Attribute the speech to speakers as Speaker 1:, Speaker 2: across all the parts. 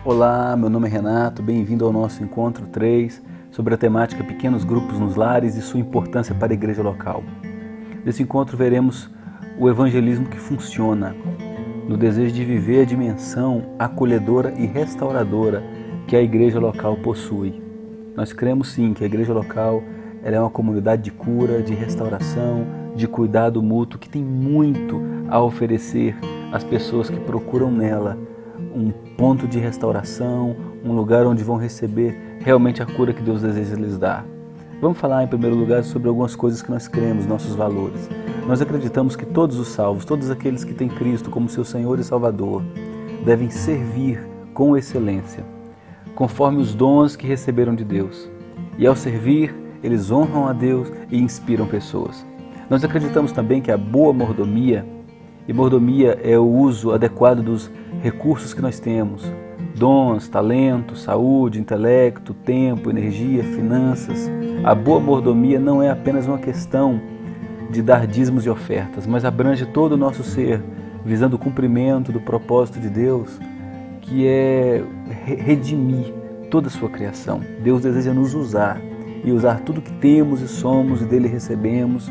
Speaker 1: Olá, meu nome é Renato, bem-vindo ao nosso Encontro 3 sobre a temática Pequenos Grupos nos Lares e sua importância para a igreja local. Nesse encontro veremos o evangelismo que funciona, no desejo de viver a dimensão acolhedora e restauradora que a igreja local possui. Nós cremos sim que a igreja local ela é uma comunidade de cura, de restauração, de cuidado mútuo, que tem muito a oferecer às pessoas que procuram nela um ponto de restauração, um lugar onde vão receber realmente a cura que Deus deseja lhes dar. Vamos falar em primeiro lugar sobre algumas coisas que nós cremos, nossos valores. Nós acreditamos que todos os salvos, todos aqueles que têm Cristo como seu Senhor e Salvador, devem servir com excelência, conforme os dons que receberam de Deus. E ao servir, eles honram a Deus e inspiram pessoas. Nós acreditamos também que a boa mordomia, e mordomia é o uso adequado dos recursos que nós temos, dons, talentos, saúde, intelecto, tempo, energia, finanças. A boa mordomia não é apenas uma questão de dar dízimos e ofertas, mas abrange todo o nosso ser, visando o cumprimento do propósito de Deus, que é redimir toda a sua criação. Deus deseja nos usar e usar tudo que temos e somos e dele recebemos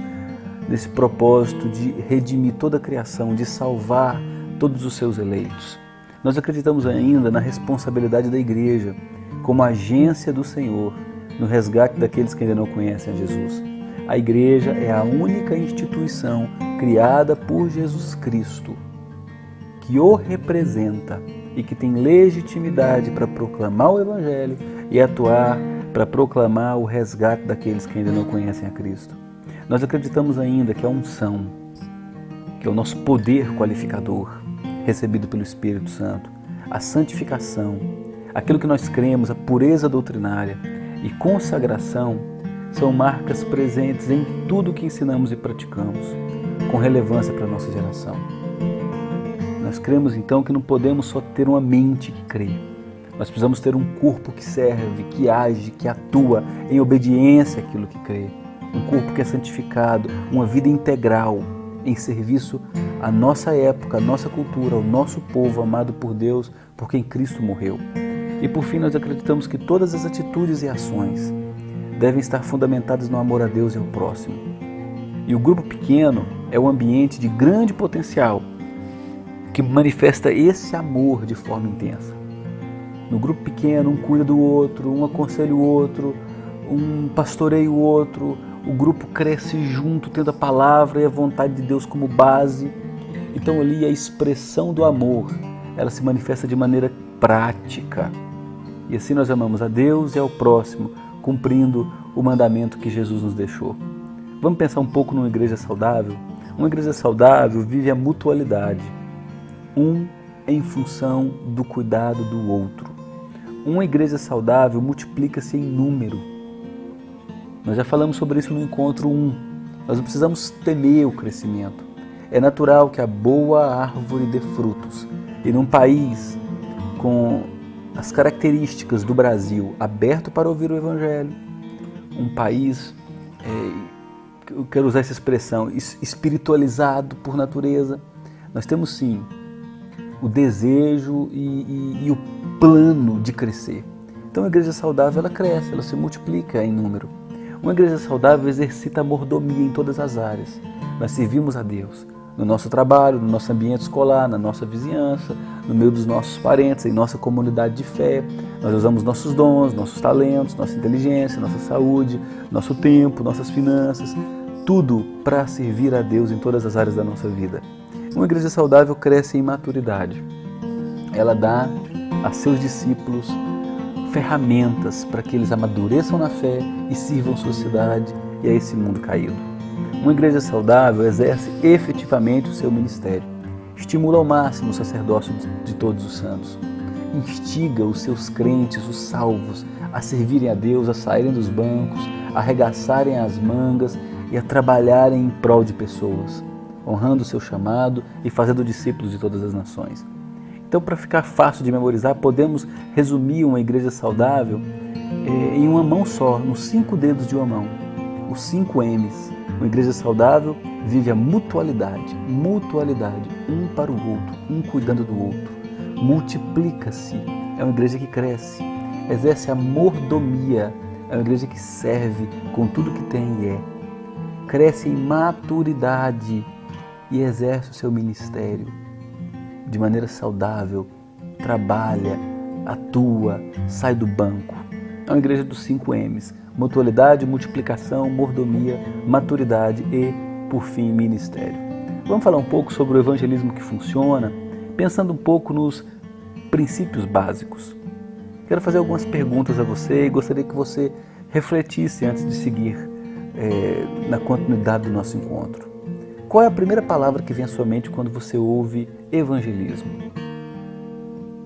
Speaker 1: nesse propósito de redimir toda a criação, de salvar todos os seus eleitos. Nós acreditamos ainda na responsabilidade da igreja como agência do Senhor no resgate daqueles que ainda não conhecem a Jesus. A igreja é a única instituição criada por Jesus Cristo que o representa e que tem legitimidade para proclamar o Evangelho e atuar para proclamar o resgate daqueles que ainda não conhecem a Cristo. Nós acreditamos ainda que a unção, que é o nosso poder qualificador, recebido pelo Espírito Santo, a santificação, aquilo que nós cremos, a pureza doutrinária e consagração, são marcas presentes em tudo que ensinamos e praticamos, com relevância para a nossa geração. Nós cremos então que não podemos só ter uma mente que crê, nós precisamos ter um corpo que serve, que age, que atua em obediência àquilo que crê. Um corpo que é santificado, uma vida integral em serviço à nossa época, à nossa cultura, ao nosso povo amado por Deus, por quem Cristo morreu. E por fim, nós acreditamos que todas as atitudes e ações devem estar fundamentadas no amor a Deus e ao próximo. E o grupo pequeno é um ambiente de grande potencial que manifesta esse amor de forma intensa. No grupo pequeno, um cuida do outro, um aconselha o outro, um pastoreia o outro. O grupo cresce junto, tendo a palavra e a vontade de Deus como base. Então ali a expressão do amor, ela se manifesta de maneira prática. E assim nós amamos a Deus e ao próximo, cumprindo o mandamento que Jesus nos deixou. Vamos pensar um pouco numa igreja saudável? Uma igreja saudável vive a mutualidade, um em função do cuidado do outro. Uma igreja saudável multiplica-se em número. Nós já falamos sobre isso no encontro 1. Nós não precisamos temer o crescimento. É natural que a boa árvore dê frutos. E num país com as características do Brasil, aberto para ouvir o Evangelho, um país, eu quero usar essa expressão, espiritualizado por natureza, nós temos sim o desejo e o plano de crescer. Então a igreja saudável ela cresce, ela se multiplica em número. Uma igreja saudável exercita a mordomia em todas as áreas. Nós servimos a Deus no nosso trabalho, no nosso ambiente escolar, na nossa vizinhança, no meio dos nossos parentes, em nossa comunidade de fé. Nós usamos nossos dons, nossos talentos, nossa inteligência, nossa saúde, nosso tempo, nossas finanças, tudo para servir a Deus em todas as áreas da nossa vida. Uma igreja saudável cresce em maturidade. Ela dá a seus discípulos ferramentas para que eles amadureçam na fé e sirvam a sociedade e a esse mundo caído. Uma igreja saudável exerce efetivamente o seu ministério, estimula ao máximo o sacerdócio de todos os santos, instiga os seus crentes, os salvos, a servirem a Deus, a saírem dos bancos, a arregaçarem as mangas e a trabalharem em prol de pessoas, honrando o seu chamado e fazendo discípulos de todas as nações. Então, para ficar fácil de memorizar, podemos resumir uma igreja saudável em uma mão só, nos 5 dedos de uma mão, os 5 M's. Uma igreja saudável vive a mutualidade, um para o outro, um cuidando do outro. Multiplica-se é uma igreja que cresce, exerce a mordomia, é uma igreja que serve com tudo que tem e é. Cresce em maturidade e exerce o seu ministério de maneira saudável, trabalha, atua, sai do banco. É uma igreja dos 5 M's: mutualidade, multiplicação, mordomia, maturidade e, por fim, ministério. Vamos falar um pouco sobre o evangelismo que funciona, pensando um pouco nos princípios básicos. Quero fazer algumas perguntas a você e gostaria que você refletisse antes de seguir na continuidade do nosso encontro. Qual é a primeira palavra que vem à sua mente quando você ouve evangelismo?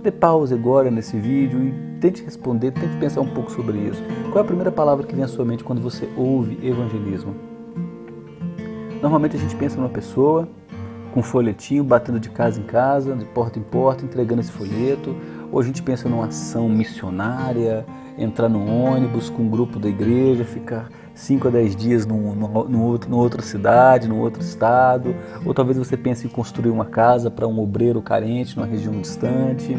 Speaker 1: Dê pausa agora nesse vídeo e tente responder, tente pensar um pouco sobre isso. Qual é a primeira palavra que vem à sua mente quando você ouve evangelismo? Normalmente a gente pensa numa pessoa com um folhetinho, batendo de casa em casa, de porta em porta, entregando esse folheto. Ou a gente pensa numa ação missionária, entrar no ônibus com um grupo da igreja, ficar 5 a 10 dias numa outra cidade, num outro estado. Ou talvez você pense em construir uma casa para um obreiro carente numa região distante.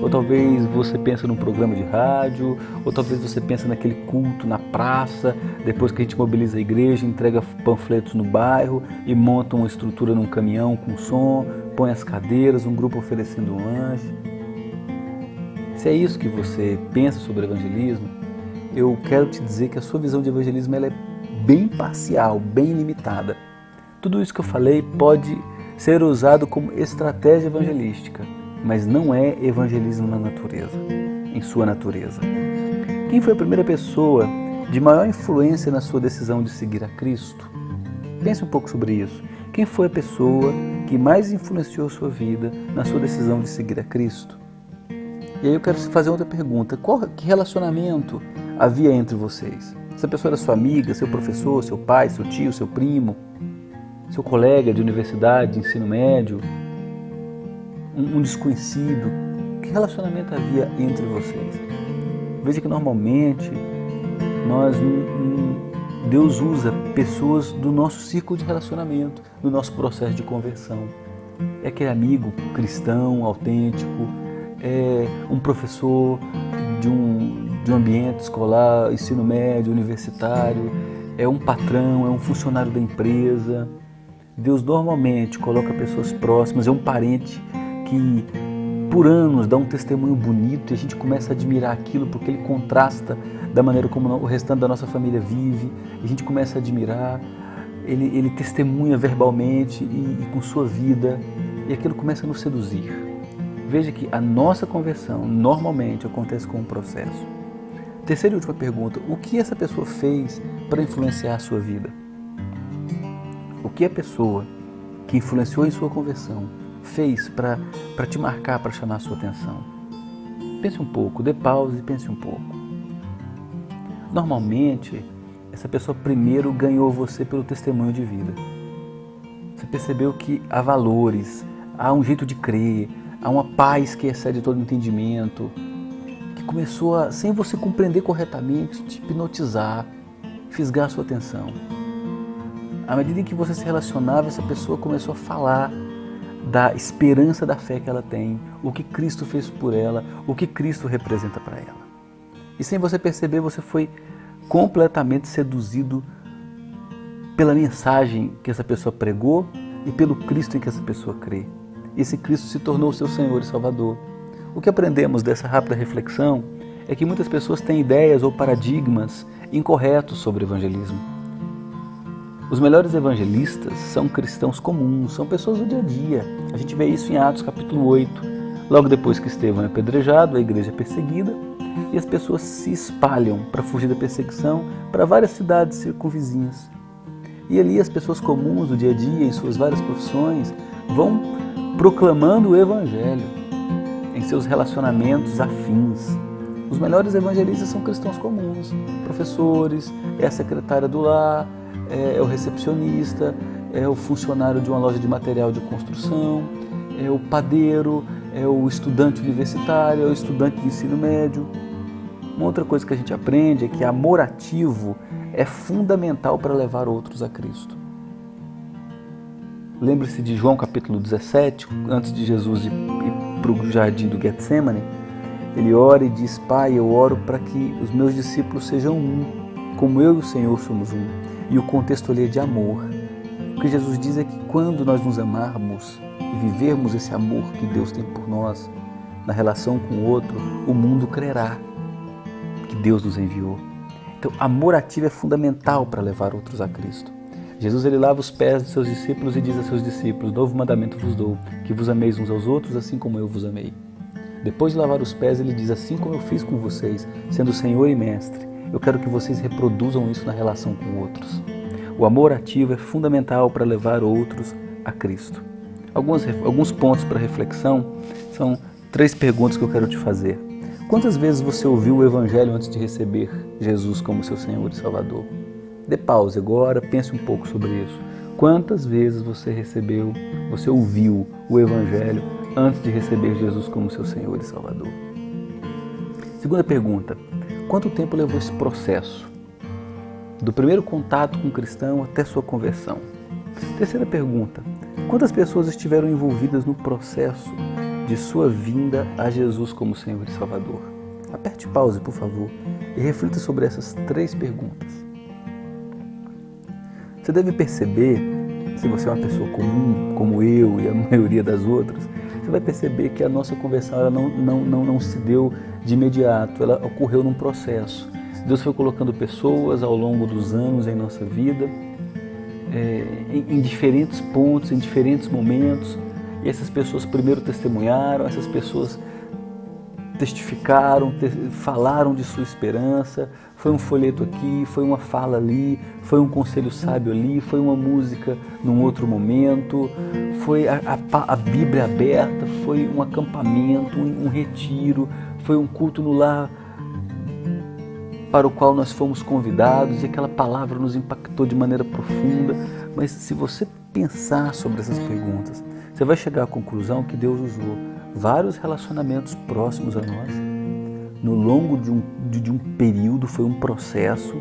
Speaker 1: Ou talvez você pense num programa de rádio. Ou talvez você pense naquele culto na praça, depois que a gente mobiliza a igreja, entrega panfletos no bairro e monta uma estrutura num caminhão com som, põe as cadeiras, um grupo oferecendo um lanche. Se é isso que você pensa sobre evangelismo, eu quero te dizer que a sua visão de evangelismo ela é bem parcial, bem limitada. Tudo isso que eu falei pode ser usado como estratégia evangelística, mas não é evangelismo na natureza, em sua natureza. Quem foi a primeira pessoa de maior influência na sua decisão de seguir a Cristo? Pense um pouco sobre isso. Quem foi a pessoa que mais influenciou sua vida na sua decisão de seguir a Cristo? E aí eu quero fazer outra pergunta. Que relacionamento havia entre vocês? Essa pessoa era sua amiga, seu professor, seu pai, seu tio, seu primo, seu colega de universidade, de ensino médio, um desconhecido? Que relacionamento havia entre vocês? Veja que normalmente Deus usa pessoas do nosso círculo de relacionamento, no nosso processo de conversão. É aquele amigo cristão, autêntico, é um professor de um ambiente escolar, ensino médio, universitário, é um patrão, é um funcionário da empresa. Deus normalmente coloca pessoas próximas, é um parente que por anos dá um testemunho bonito e a gente começa a admirar aquilo porque ele contrasta da maneira como o restante da nossa família vive, a gente começa a admirar, ele testemunha verbalmente e com sua vida e aquilo começa a nos seduzir. Veja que a nossa conversão normalmente acontece com um processo. Terceira e última pergunta: o que essa pessoa fez para influenciar a sua vida? O que a pessoa que influenciou em sua conversão fez para te marcar, para chamar a sua atenção? Pense um pouco, dê pausa e pense um pouco. Normalmente, essa pessoa primeiro ganhou você pelo testemunho de vida. Você percebeu que há valores, há um jeito de crer, há uma paz que excede todo entendimento, que começou a, sem você compreender corretamente, te hipnotizar, fisgar a sua atenção. À medida em que você se relacionava, essa pessoa começou a falar da esperança da fé que ela tem, o que Cristo fez por ela, o que Cristo representa para ela. E sem você perceber, você foi completamente seduzido pela mensagem que essa pessoa pregou e pelo Cristo em que essa pessoa crê. Esse Cristo se tornou o seu Senhor e Salvador. O que aprendemos dessa rápida reflexão é que muitas pessoas têm ideias ou paradigmas incorretos sobre o evangelismo. Os melhores evangelistas são cristãos comuns, são pessoas do dia a dia. A gente vê isso em Atos capítulo 8. Logo depois que Estevão é apedrejado, a igreja é perseguida e as pessoas se espalham para fugir da perseguição para várias cidades circunvizinhas. E ali as pessoas comuns do dia a dia, em suas várias profissões, vão proclamando o Evangelho em seus relacionamentos afins. Os melhores evangelistas são cristãos comuns, professores, é a secretária do lar, é o recepcionista, é o funcionário de uma loja de material de construção, é o padeiro, é o estudante universitário, é o estudante de ensino médio. Uma outra coisa que a gente aprende é que amor ativo é fundamental para levar outros a Cristo. Lembre-se de João capítulo 17, antes de Jesus ir para o jardim do Getsemane. Ele ora e diz: Pai, eu oro para que os meus discípulos sejam um, como eu e o Senhor somos um. E o contexto ali é de amor. O que Jesus diz é que quando nós nos amarmos e vivermos esse amor que Deus tem por nós, na relação com o outro, o mundo crerá que Deus nos enviou. Então, amor ativo é fundamental para levar outros a Cristo. Jesus ele lava os pés dos seus discípulos e diz a seus discípulos: novo mandamento vos dou, que vos ameis uns aos outros, assim como eu vos amei. Depois de lavar os pés, ele diz: assim como eu fiz com vocês, sendo Senhor e Mestre, eu quero que vocês reproduzam isso na relação com outros. O amor ativo é fundamental para levar outros a Cristo. Alguns pontos para reflexão são 3 perguntas que eu quero te fazer. Quantas vezes você ouviu o Evangelho antes de receber Jesus como seu Senhor e Salvador? Dê pausa agora, pense um pouco sobre isso. Quantas vezes você ouviu o Evangelho antes de receber Jesus como seu Senhor e Salvador? Segunda pergunta: quanto tempo levou esse processo? Do primeiro contato com o cristão até sua conversão. Terceira pergunta: quantas pessoas estiveram envolvidas no processo de sua vinda a Jesus como Senhor e Salvador? Aperte pause, por favor, e reflita sobre essas 3 perguntas. Você deve perceber, se você é uma pessoa comum, como eu e a maioria das outras, você vai perceber que a nossa conversão ela não se deu de imediato, ela ocorreu num processo. Deus foi colocando pessoas ao longo dos anos em nossa vida, em diferentes pontos, em diferentes momentos, e essas pessoas primeiro testemunharam, essas pessoas testificaram, falaram de sua esperança, foi um folheto aqui, foi uma fala ali, foi um conselho sábio ali, foi uma música num outro momento, foi a Bíblia aberta, foi um acampamento, um retiro, foi um culto no lar para o qual nós fomos convidados e aquela palavra nos impactou de maneira profunda. Mas se você pensar sobre essas perguntas, você vai chegar à conclusão que Deus usou vários relacionamentos próximos a nós. No longo de um período, foi um processo,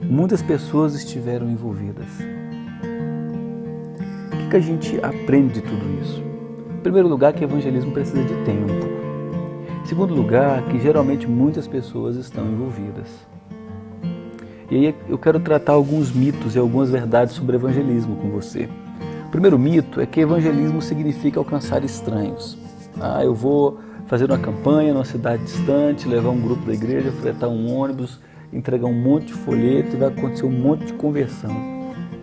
Speaker 1: muitas pessoas estiveram envolvidas. O que a gente aprende de tudo isso? Em primeiro lugar, que evangelismo precisa de tempo. Em segundo lugar, que geralmente muitas pessoas estão envolvidas. E aí eu quero tratar alguns mitos e algumas verdades sobre evangelismo com você. O primeiro mito é que evangelismo significa alcançar estranhos. Eu vou fazer uma campanha numa cidade distante, levar um grupo da igreja, fretar um ônibus, entregar um monte de folheto e vai acontecer um monte de conversão.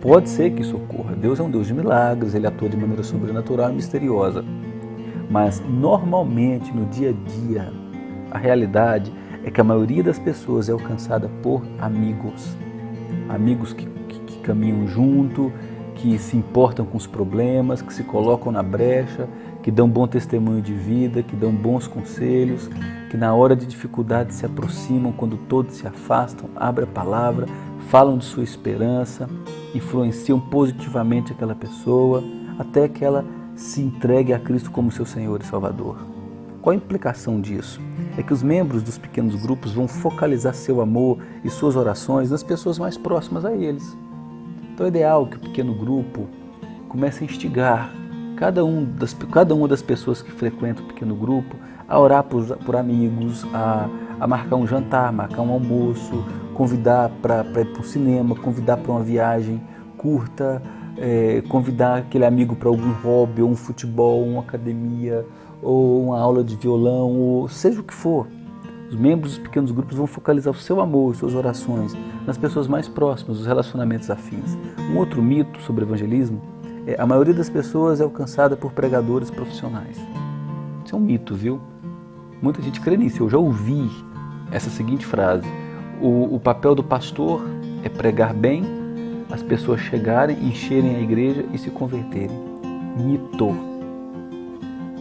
Speaker 1: Pode ser que isso ocorra. Deus é um Deus de milagres, Ele atua de maneira sobrenatural e misteriosa. Mas normalmente, no dia a dia, a realidade é que a maioria das pessoas é alcançada por amigos. Amigos que caminham junto, que se importam com os problemas, que se colocam na brecha, que dão bom testemunho de vida, que dão bons conselhos, que na hora de dificuldade se aproximam quando todos se afastam, abrem a palavra, falam de sua esperança, influenciam positivamente aquela pessoa, até que ela se entregue a Cristo como seu Senhor e Salvador. Qual a implicação disso? É que os membros dos pequenos grupos vão focalizar seu amor e suas orações nas pessoas mais próximas a eles. Então é ideal que o pequeno grupo comece a instigar cada uma das pessoas que frequentam o pequeno grupo a orar por amigos, a marcar um jantar, marcar um almoço, convidar para ir para o cinema, convidar para uma viagem curta, convidar aquele amigo para algum hobby, ou um futebol, uma academia, ou uma aula de violão, ou seja o que for. Os membros dos pequenos grupos vão focalizar o seu amor, suas orações nas pessoas mais próximas, os relacionamentos afins. Um outro mito sobre evangelismo é a maioria das pessoas é alcançada por pregadores profissionais. Isso é um mito, viu? Muita gente crê nisso. Eu já ouvi essa seguinte frase: o papel do pastor é pregar bem, as pessoas chegarem, encherem a igreja e se converterem. Mito.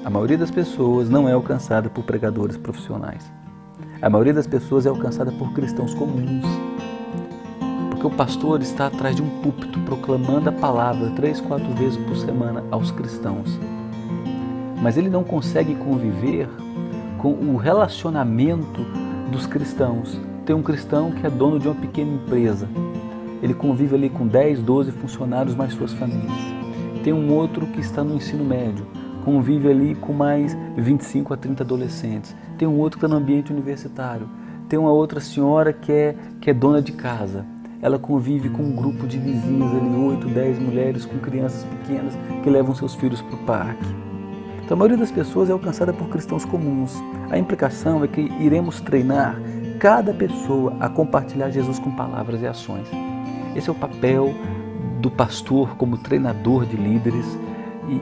Speaker 1: A maioria das pessoas não é alcançada por pregadores profissionais. A maioria das pessoas é alcançada por cristãos comuns. Porque o pastor está atrás de um púlpito proclamando a palavra 3, 4 vezes por semana aos cristãos. Mas ele não consegue conviver com o relacionamento dos cristãos. Tem um cristão que é dono de uma pequena empresa. Ele convive ali com 10, 12 funcionários mais suas famílias. Tem um outro que está no ensino médio, convive ali com mais 25 a 30 adolescentes. Tem um outro que está no ambiente universitário. Tem uma outra senhora que é dona de casa. Ela convive com um grupo de vizinhos ali, 8, 10 mulheres com crianças pequenas que levam seus filhos para o parque. Então a maioria das pessoas é alcançada por cristãos comuns. A implicação é que iremos treinar cada pessoa a compartilhar Jesus com palavras e ações. Esse é o papel do pastor como treinador de líderes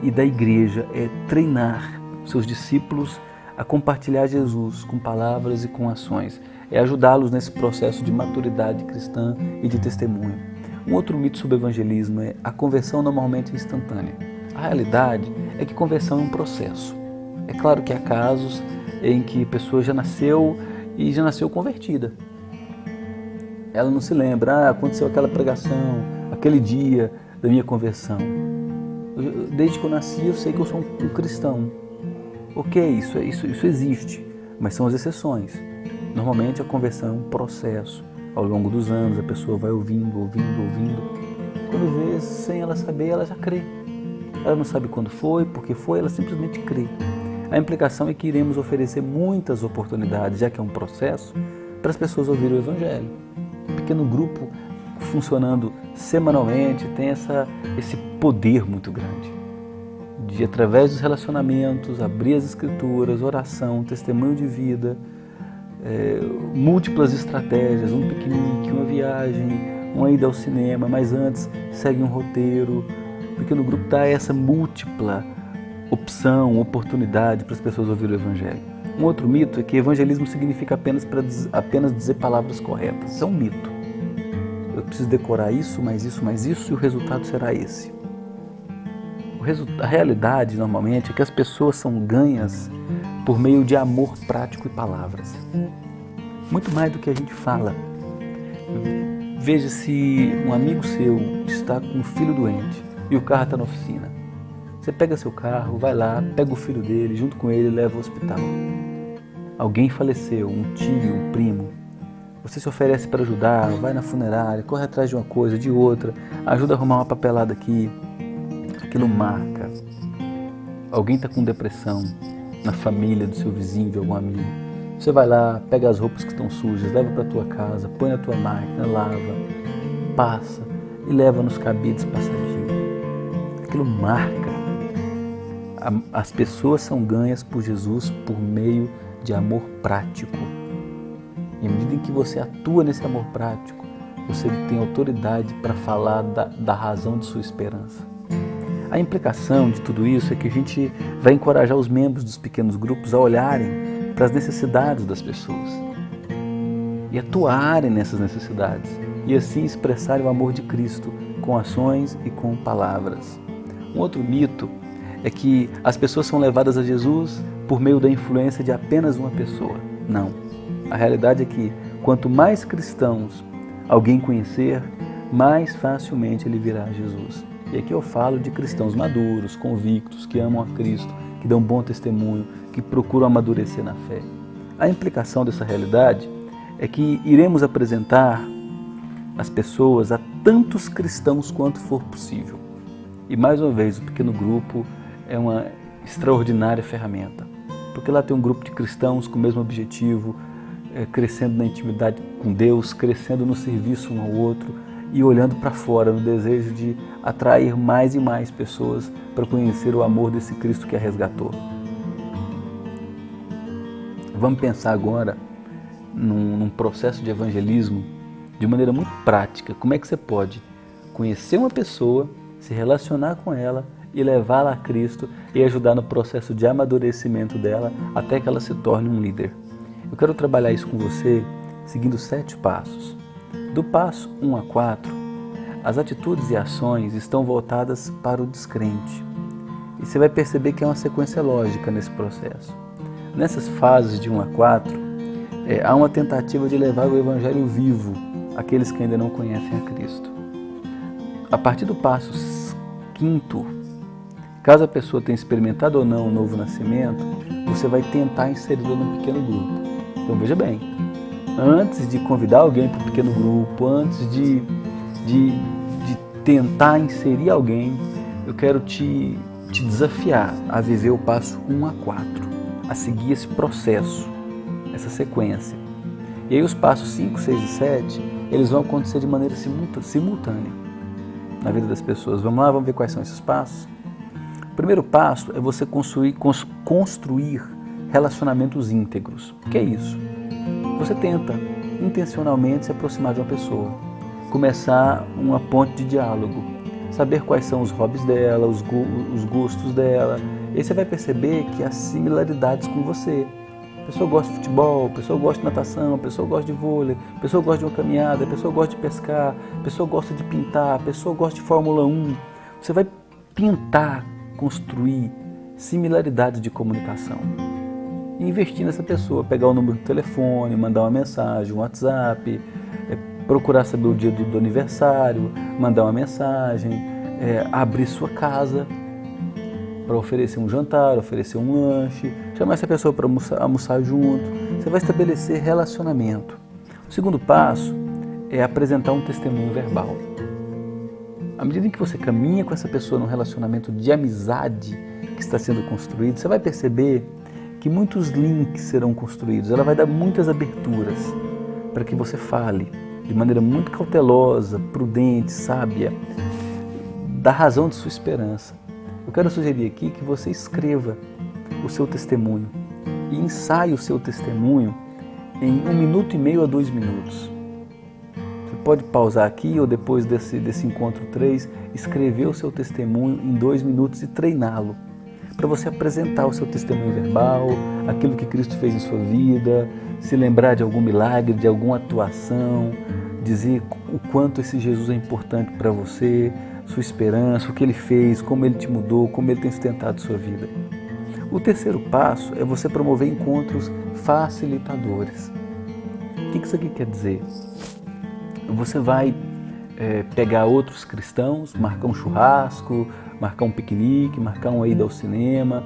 Speaker 1: e da igreja, é treinar seus discípulos a compartilhar Jesus com palavras e com ações. É ajudá-los nesse processo de maturidade cristã e de testemunho. Um outro mito sobre o evangelismo é a conversão normalmente é instantânea. A realidade é que conversão é um processo. É claro que há casos em que a pessoa já nasceu convertida. Ela não se lembra, aconteceu aquela pregação, aquele dia da minha conversão. Desde que eu nasci eu sei que eu sou um cristão. Ok, isso existe, mas são as exceções. Normalmente a conversão é um processo. Ao longo dos anos a pessoa vai ouvindo. Quando vê, sem ela saber, ela já crê. Ela não sabe quando foi, por que foi, ela simplesmente crê. A implicação é que iremos oferecer muitas oportunidades, já que é um processo, para as pessoas ouvirem o Evangelho. Um pequeno grupo funcionando semanalmente tem esse poder muito grande de, através dos relacionamentos, abrir as escrituras, oração, testemunho de vida, múltiplas estratégias, um piquenique, uma viagem, uma ida ao cinema, mas antes segue um roteiro. O pequeno grupo dá essa múltipla opção, oportunidade para as pessoas ouvirem o Evangelho. Um outro mito é que evangelismo significa apenas dizer palavras corretas. Isso é um mito. Eu preciso decorar isso, mais isso, e o resultado será esse. A realidade, normalmente, é que as pessoas são ganhas por meio de amor prático e palavras. Muito mais do que a gente fala. Veja se um amigo seu está com um filho doente e o carro está na oficina. Você pega seu carro, vai lá, pega o filho dele, junto com ele, leva ao hospital. Alguém faleceu, um tio, um primo. Você se oferece para ajudar, vai na funerária, corre atrás de uma coisa, de outra, ajuda a arrumar uma papelada aqui. Aquilo marca. Alguém está com depressão na família do seu vizinho, de algum amigo. Você vai lá, pega as roupas que estão sujas, leva para a tua casa, põe na tua máquina, lava, passa e leva nos cabides passadios. Aquilo marca. As pessoas são ganhas por Jesus por meio de amor prático. E à medida em que você atua nesse amor prático, você tem autoridade para falar da razão de sua esperança. A implicação de tudo isso é que a gente vai encorajar os membros dos pequenos grupos a olharem para as necessidades das pessoas e atuarem nessas necessidades e assim expressarem o amor de Cristo com ações e com palavras. Um outro mito é que as pessoas são levadas a Jesus por meio da influência de apenas uma pessoa. Não. A realidade é que quanto mais cristãos alguém conhecer, mais facilmente ele virá a Jesus. E aqui eu falo de cristãos maduros, convictos, que amam a Cristo, que dão bom testemunho, que procuram amadurecer na fé. A implicação dessa realidade é que iremos apresentar as pessoas a tantos cristãos quanto for possível. E mais uma vez, o pequeno grupo é uma extraordinária ferramenta, porque lá tem um grupo de cristãos com o mesmo objetivo, crescendo na intimidade com Deus, crescendo no serviço um ao outro e olhando para fora no desejo de atrair mais e mais pessoas para conhecer o amor desse Cristo que a resgatou. Vamos pensar agora num processo de evangelismo de maneira muito prática. Como é que você pode conhecer uma pessoa, se relacionar com ela e levá-la a Cristo e ajudar no processo de amadurecimento dela até que ela se torne um líder. Eu quero trabalhar isso com você seguindo 7 passos. Do passo 1 a 4, as atitudes e ações estão voltadas para o descrente. E você vai perceber que é uma sequência lógica nesse processo. Nessas fases de 1 a 4, há uma tentativa de levar o Evangelho vivo àqueles que ainda não conhecem a Cristo. A partir do passo 5, caso a pessoa tenha experimentado ou não o novo nascimento, você vai tentar inseri-lo num pequeno grupo. Então veja bem, antes de convidar alguém para o pequeno grupo, antes de tentar inserir alguém, eu quero te te desafiar a viver o passo 1 a 4, a seguir esse processo, essa sequência. E aí os passos 5, 6 e 7, eles vão acontecer de maneira simultânea na vida das pessoas. Vamos lá, vamos ver quais são esses passos? O primeiro passo é você construir relacionamentos íntegros. O que é isso? Você tenta intencionalmente se aproximar de uma pessoa, começar uma ponte de diálogo, saber quais são os hobbies dela, os gostos dela. E aí você vai perceber que há similaridades com você. A pessoa gosta de futebol, a pessoa gosta de natação, a pessoa gosta de vôlei, a pessoa gosta de uma caminhada, a pessoa gosta de pescar, a pessoa gosta de pintar, a pessoa gosta de Fórmula 1. Você vai tentar construir similaridades de comunicação e investir nessa pessoa, pegar o número do telefone, mandar uma mensagem, um WhatsApp, procurar saber o dia do aniversário, mandar uma mensagem, abrir sua casa para oferecer um jantar, oferecer um lanche, chamar essa pessoa para almoçar junto. Você vai estabelecer relacionamento. O segundo passo é apresentar um testemunho verbal. À medida em que você caminha com essa pessoa num relacionamento de amizade que está sendo construído, você vai perceber que muitos links serão construídos. Ela vai dar muitas aberturas para que você fale de maneira muito cautelosa, prudente, sábia, da razão de sua esperança. Eu quero sugerir aqui que você escreva o seu testemunho e ensaie o seu testemunho em 1,5 minuto a 2 minutos. Você pode pausar aqui ou depois desse encontro 3, escrever o seu testemunho em 2 minutos e treiná-lo, para você apresentar o seu testemunho verbal, aquilo que Cristo fez em sua vida, se lembrar de algum milagre, de alguma atuação, dizer o quanto esse Jesus é importante para você, sua esperança, o que ele fez, como ele te mudou, como ele tem sustentado sua vida. O terceiro passo é você promover encontros facilitadores. O que isso aqui quer dizer? Você vai pegar outros cristãos, marcar um churrasco, marcar um piquenique, marcar uma ida ao cinema.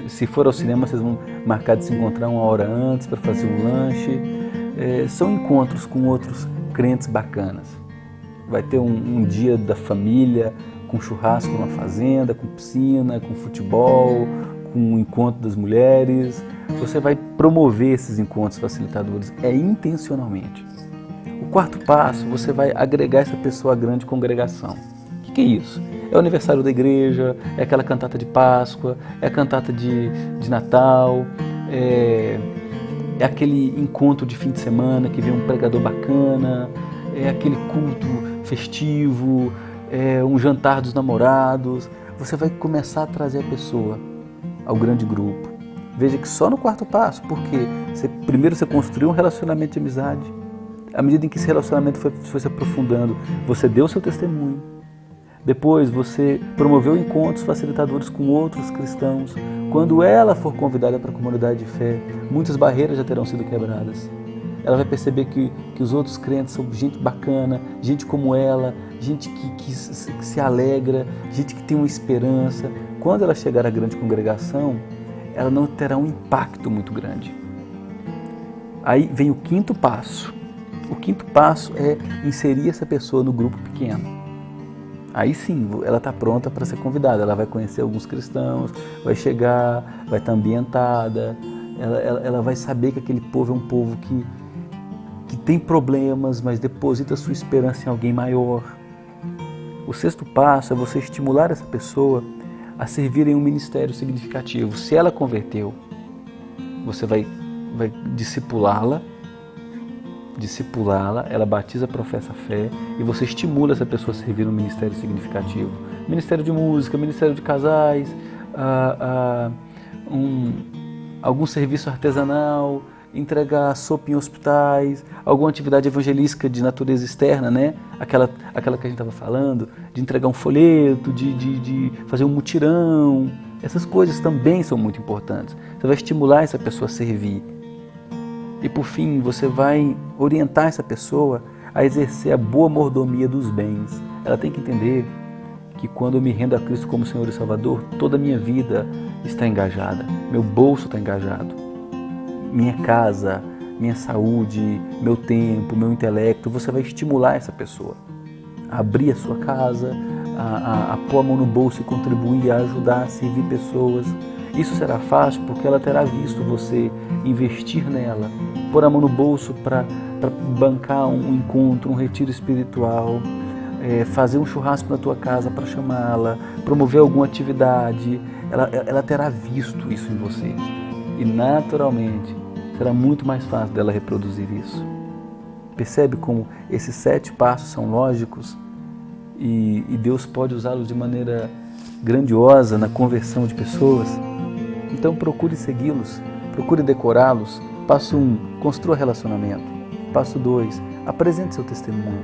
Speaker 1: Se for ao cinema, vocês vão marcar de se encontrar 1 hora antes para fazer um lanche. São encontros com outros crentes bacanas. Vai ter um dia da família, com churrasco numa fazenda, com piscina, com futebol, com o encontro das mulheres. Você vai promover esses encontros facilitadores, intencionalmente. O quarto passo, você vai agregar essa pessoa à grande congregação. O que é isso? É o aniversário da igreja, é aquela cantata de Páscoa, é a cantata de Natal, é aquele encontro de fim de semana que vem um pregador bacana, é aquele culto festivo, é um jantar dos namorados. Você vai começar a trazer a pessoa ao grande grupo. Veja que só no quarto passo, porque primeiro você construiu um relacionamento de amizade. À medida em que esse relacionamento foi se aprofundando, você deu o seu testemunho. Depois você promoveu encontros facilitadores com outros cristãos. Quando ela for convidada para a comunidade de fé, muitas barreiras já terão sido quebradas. Ela vai perceber que os outros crentes são gente bacana, gente como ela, gente que se alegra, gente que tem uma esperança. Quando ela chegar à grande congregação, ela não terá um impacto muito grande. Aí vem o quinto passo. O quinto passo é inserir essa pessoa no grupo pequeno. Aí sim, ela está pronta para ser convidada. Ela vai conhecer alguns cristãos, vai chegar, vai estar ambientada. Ela vai saber que aquele povo é um povo que tem problemas, mas deposita sua esperança em alguém maior. O sexto passo é você estimular essa pessoa a servir em um ministério significativo. Se ela converteu, você vai discipulá-la, ela batiza, professa a fé e você estimula essa pessoa a servir num ministério significativo. Ministério de música, ministério de casais, algum serviço artesanal, entregar sopa em hospitais, alguma atividade evangelística de natureza externa, né? Aquela que a gente estava falando, de entregar um folheto, de fazer um mutirão. Essas coisas também são muito importantes. Você vai estimular essa pessoa a servir. E por fim, você vai orientar essa pessoa a exercer a boa mordomia dos bens. Ela tem que entender que quando eu me rendo a Cristo como Senhor e Salvador, toda a minha vida está engajada, meu bolso está engajado. Minha casa, minha saúde, meu tempo, meu intelecto, você vai estimular essa pessoa a abrir a sua casa, a pôr a mão no bolso e contribuir, a ajudar, a servir pessoas. Isso será fácil porque ela terá visto você investir nela, pôr a mão no bolso para bancar um encontro, um retiro espiritual, fazer um churrasco na tua casa para chamá-la, promover alguma atividade. Ela terá visto isso em você e naturalmente será muito mais fácil dela reproduzir isso. Percebe como esses 7 passos são lógicos e Deus pode usá-los de maneira grandiosa na conversão de pessoas? Então procure segui-los, procure decorá-los. Passo 1, construa relacionamento. Passo 2, apresente seu testemunho.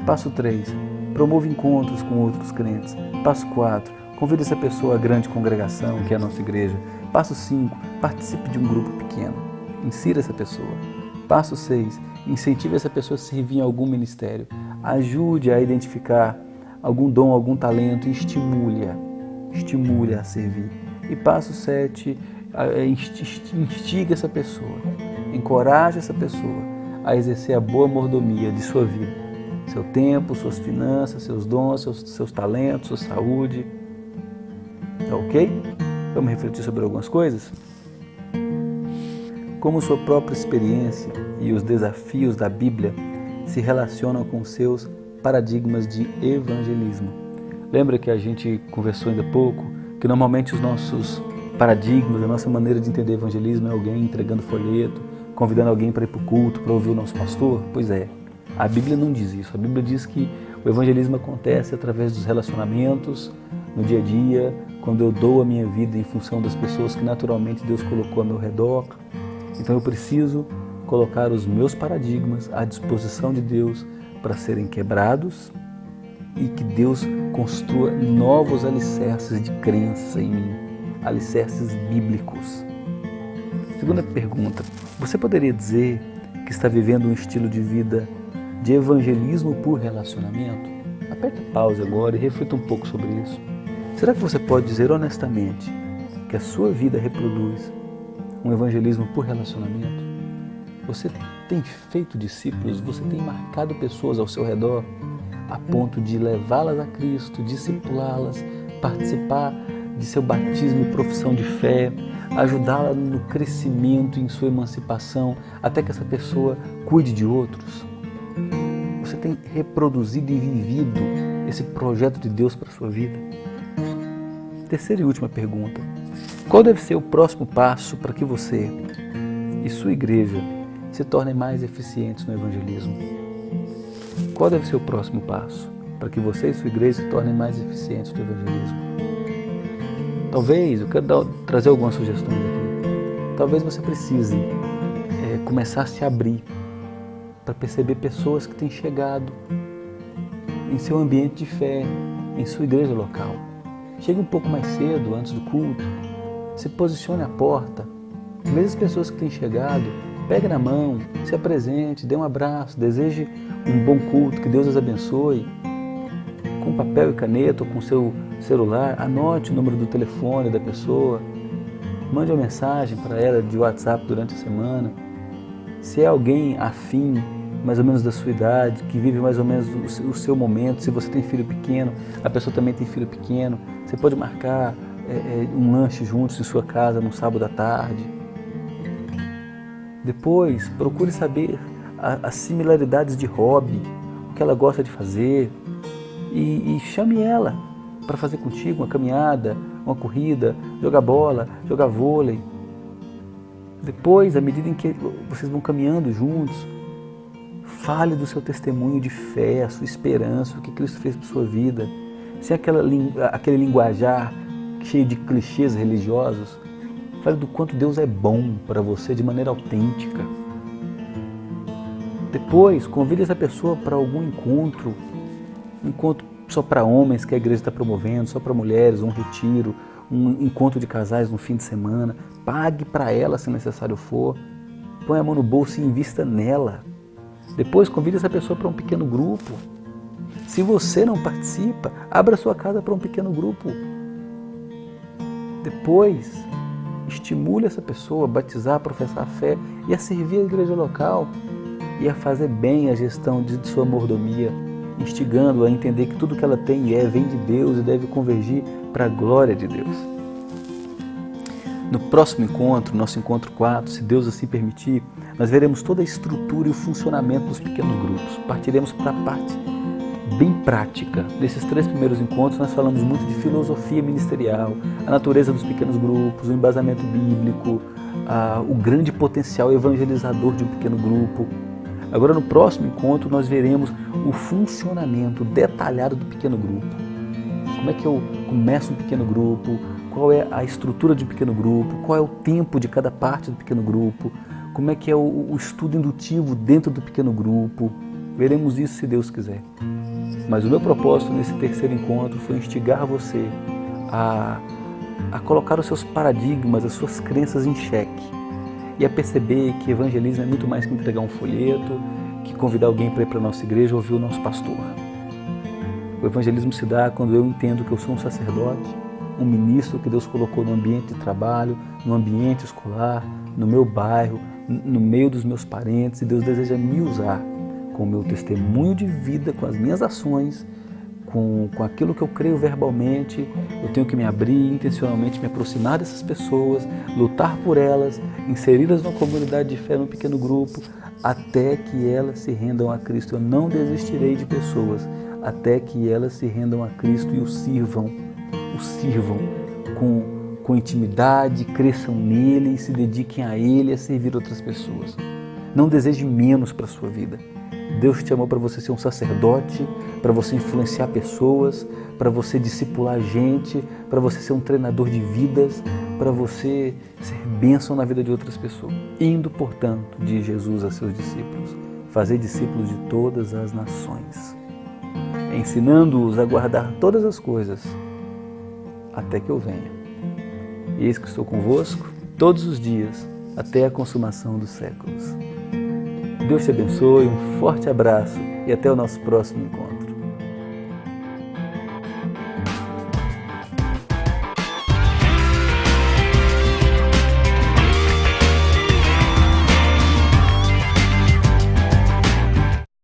Speaker 1: Passo 3, promova encontros com outros crentes. Passo 4, convide essa pessoa à grande congregação, que é a nossa igreja. Passo 5, participe de um grupo pequeno. Insira essa pessoa. Passo 6, incentive essa pessoa a servir em algum ministério. Ajude a identificar algum dom, algum talento e estimule-a a servir. E passo 7, instigue essa pessoa, encoraje essa pessoa a exercer a boa mordomia de sua vida, seu tempo, suas finanças, seus dons, seus talentos, sua saúde. Tá ok? Vamos refletir sobre algumas coisas? Como sua própria experiência e os desafios da Bíblia se relacionam com seus paradigmas de evangelismo. Lembra que a gente conversou ainda há pouco que normalmente os nossos paradigmas, a nossa maneira de entender evangelismo é alguém entregando folheto, convidando alguém para ir para o culto, para ouvir o nosso pastor? Pois é, a Bíblia não diz isso. A Bíblia diz que o evangelismo acontece através dos relacionamentos, no dia a dia, quando eu dou a minha vida em função das pessoas que naturalmente Deus colocou ao meu redor. Então eu preciso colocar os meus paradigmas à disposição de Deus para serem quebrados e que Deus construa novos alicerces de crença em mim, alicerces bíblicos. Segunda pergunta, você poderia dizer que está vivendo um estilo de vida de evangelismo por relacionamento? Aperta pausa agora e reflita um pouco sobre isso. Será que você pode dizer honestamente que a sua vida reproduz um evangelismo por relacionamento? Você tem feito discípulos, você tem marcado pessoas ao seu redor a ponto de levá-las a Cristo, discipulá-las, participar de seu batismo e profissão de fé, ajudá-la no crescimento, em sua emancipação, até que essa pessoa cuide de outros? Você tem reproduzido e vivido esse projeto de Deus para a sua vida? Terceira e última pergunta. Qual deve ser o próximo passo para que você e sua igreja se tornem mais eficientes no evangelismo? Qual deve ser o próximo passo para que você e sua igreja se tornem mais eficientes no evangelismo? Talvez, eu quero trazer algumas sugestões aqui. Talvez você precise começar a se abrir para perceber pessoas que têm chegado em seu ambiente de fé, em sua igreja local. Chegue um pouco mais cedo, antes do culto. Se posicione à porta. Veja as pessoas que têm chegado, pegue na mão, se apresente, dê um abraço, deseje um bom culto, que Deus as abençoe. Com papel e caneta ou com seu celular, anote o número do telefone da pessoa, mande uma mensagem para ela de WhatsApp durante a semana. Se é alguém afim, mais ou menos da sua idade, que vive mais ou menos o seu momento, se você tem filho pequeno, a pessoa também tem filho pequeno, você pode marcar um lanche juntos em sua casa no sábado à tarde. Depois, procure saber as similaridades de hobby, o que ela gosta de fazer, e chame ela para fazer contigo uma caminhada, uma corrida, jogar bola, jogar vôlei. Depois, à medida em que vocês vão caminhando juntos, fale do seu testemunho de fé, a sua esperança, o que Cristo fez por sua vida, sem aquele linguajar cheio de clichês religiosos. Fale do quanto Deus é bom para você de maneira autêntica. Depois, convide essa pessoa para algum encontro só para homens que a igreja está promovendo, só para mulheres, um retiro, um encontro de casais no fim de semana. Pague para ela se necessário for. Põe a mão no bolso e invista nela. Depois, convide essa pessoa para um pequeno grupo. Se você não participa, abra sua casa para um pequeno grupo. Depois, estimule essa pessoa a batizar, a professar a fé e a servir a igreja local e a fazer bem a gestão de sua mordomia. instigando a entender que tudo que ela tem e vem de Deus e deve convergir para a glória de Deus. No próximo encontro, nosso encontro 4, se Deus assim permitir, nós veremos toda a estrutura e o funcionamento dos pequenos grupos. Partiremos para a parte bem prática. Nesses 3 primeiros encontros nós falamos muito de filosofia ministerial, a natureza dos pequenos grupos, o embasamento bíblico, o grande potencial evangelizador de um pequeno grupo. Agora no próximo encontro nós veremos o funcionamento detalhado do pequeno grupo. Como é que eu começo um pequeno grupo, qual é a estrutura de um pequeno grupo, qual é o tempo de cada parte do pequeno grupo, como é que é o estudo indutivo dentro do pequeno grupo. Veremos isso se Deus quiser. Mas o meu propósito nesse 3º encontro foi instigar você a colocar os seus paradigmas, as suas crenças em xeque e a perceber que evangelismo é muito mais que entregar um folheto, que convidar alguém para ir para a nossa igreja ou ouvir o nosso pastor. O evangelismo se dá quando eu entendo que eu sou um sacerdote, um ministro que Deus colocou no ambiente de trabalho, no ambiente escolar, no meu bairro, no meio dos meus parentes, e Deus deseja me usar com o meu testemunho de vida, com as minhas ações, com aquilo que eu creio verbalmente. Eu tenho que me abrir intencionalmente, me aproximar dessas pessoas, lutar por elas, inseri-las numa comunidade de fé, num pequeno grupo, até que elas se rendam a Cristo. Eu não desistirei de pessoas até que elas se rendam a Cristo e o sirvam com intimidade, cresçam nele e se dediquem a ele, a servir outras pessoas. Não deseje menos para a sua vida. Deus te chamou para você ser um sacerdote, para você influenciar pessoas, para você discipular gente, para você ser um treinador de vidas, para você ser bênção na vida de outras pessoas. Indo, portanto, diz Jesus a seus discípulos, fazer discípulos de todas as nações, ensinando-os a guardar todas as coisas, até que eu venha. Eis que estou convosco todos os dias, até a consumação dos séculos. Deus te abençoe, um forte abraço e até o nosso próximo encontro.